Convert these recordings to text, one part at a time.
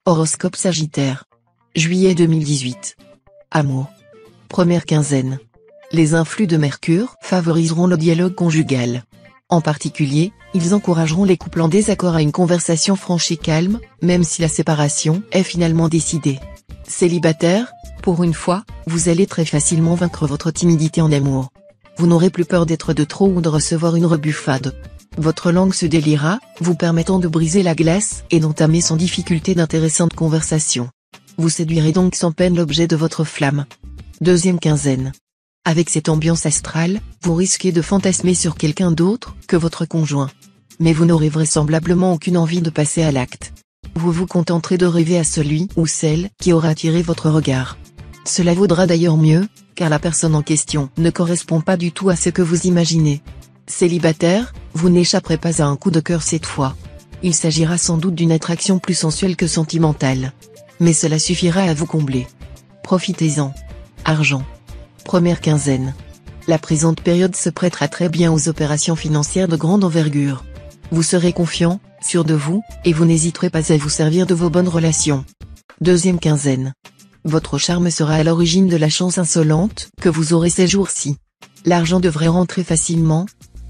Horoscope Sagittaire. Juillet 2018. Amour. Première quinzaine. Les influx de Mercure favoriseront le dialogue conjugal. En particulier, ils encourageront les couples en désaccord à une conversation franche et calme, même si la séparation est finalement décidée. Célibataire, pour une fois, vous allez très facilement vaincre votre timidité en amour. Vous n'aurez plus peur d'être de trop ou de recevoir une rebuffade. Votre langue se déliera, vous permettant de briser la glace et d'entamer sans difficulté d'intéressantes conversations. Vous séduirez donc sans peine l'objet de votre flamme. Deuxième quinzaine. Avec cette ambiance astrale, vous risquez de fantasmer sur quelqu'un d'autre que votre conjoint. Mais vous n'aurez vraisemblablement aucune envie de passer à l'acte. Vous vous contenterez de rêver à celui ou celle qui aura attiré votre regard. Cela vaudra d'ailleurs mieux, car la personne en question ne correspond pas du tout à ce que vous imaginez. Célibataire, vous n'échapperez pas à un coup de cœur cette fois. Il s'agira sans doute d'une attraction plus sensuelle que sentimentale. Mais cela suffira à vous combler. Profitez-en. Argent. Première quinzaine. La présente période se prêtera très bien aux opérations financières de grande envergure. Vous serez confiant, sûr de vous, et vous n'hésiterez pas à vous servir de vos bonnes relations. Deuxième quinzaine. Votre charme sera à l'origine de la chance insolente que vous aurez ces jours-ci. L'argent devrait rentrer facilement.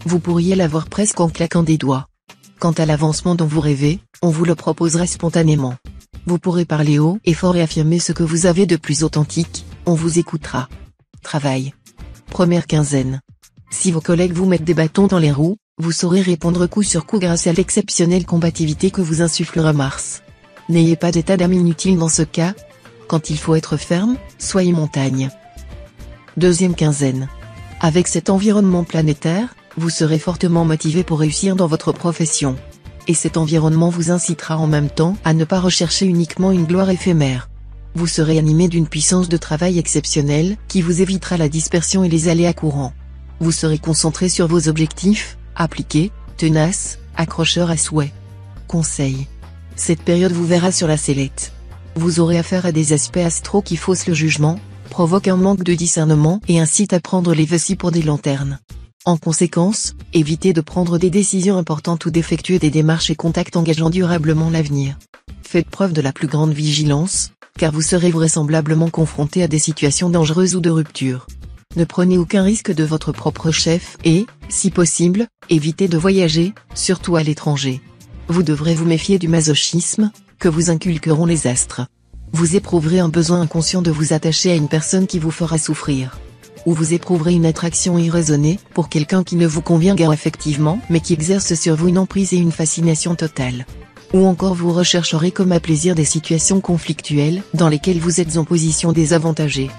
Vous pourriez l'avoir presque en claquant des doigts. Quant à l'avancement dont vous rêvez, on vous le proposera spontanément. Vous pourrez parler haut et fort et affirmer ce que vous avez de plus authentique, on vous écoutera. Travail. Première quinzaine. Si vos collègues vous mettent des bâtons dans les roues, vous saurez répondre coup sur coup grâce à l'exceptionnelle combativité que vous insufflera Mars. N'ayez pas d'état d'âme inutile dans ce cas. Quand il faut être ferme, soyez montagne. Deuxième quinzaine. Avec cet environnement planétaire, vous serez fortement motivé pour réussir dans votre profession. Et cet environnement vous incitera en même temps à ne pas rechercher uniquement une gloire éphémère. Vous serez animé d'une puissance de travail exceptionnelle qui vous évitera la dispersion et les aléas courants. Vous serez concentré sur vos objectifs, appliqué, tenace, accrocheur à souhait. Conseil. Cette période vous verra sur la sellette. Vous aurez affaire à des aspects astraux qui faussent le jugement, provoquent un manque de discernement et incitent à prendre les vessies pour des lanternes. En conséquence, évitez de prendre des décisions importantes ou d'effectuer des démarches et contacts engageant durablement l'avenir. Faites preuve de la plus grande vigilance, car vous serez vraisemblablement confronté à des situations dangereuses ou de rupture. Ne prenez aucun risque de votre propre chef et, si possible, évitez de voyager, surtout à l'étranger. Vous devrez vous méfier du masochisme que vous inculqueront les astres. Vous éprouverez un besoin inconscient de vous attacher à une personne qui vous fera souffrir. Ou vous éprouverez une attraction irraisonnée pour quelqu'un qui ne vous convient guère effectivement mais qui exerce sur vous une emprise et une fascination totale. Ou encore vous rechercherez comme à plaisir des situations conflictuelles dans lesquelles vous êtes en position désavantagée.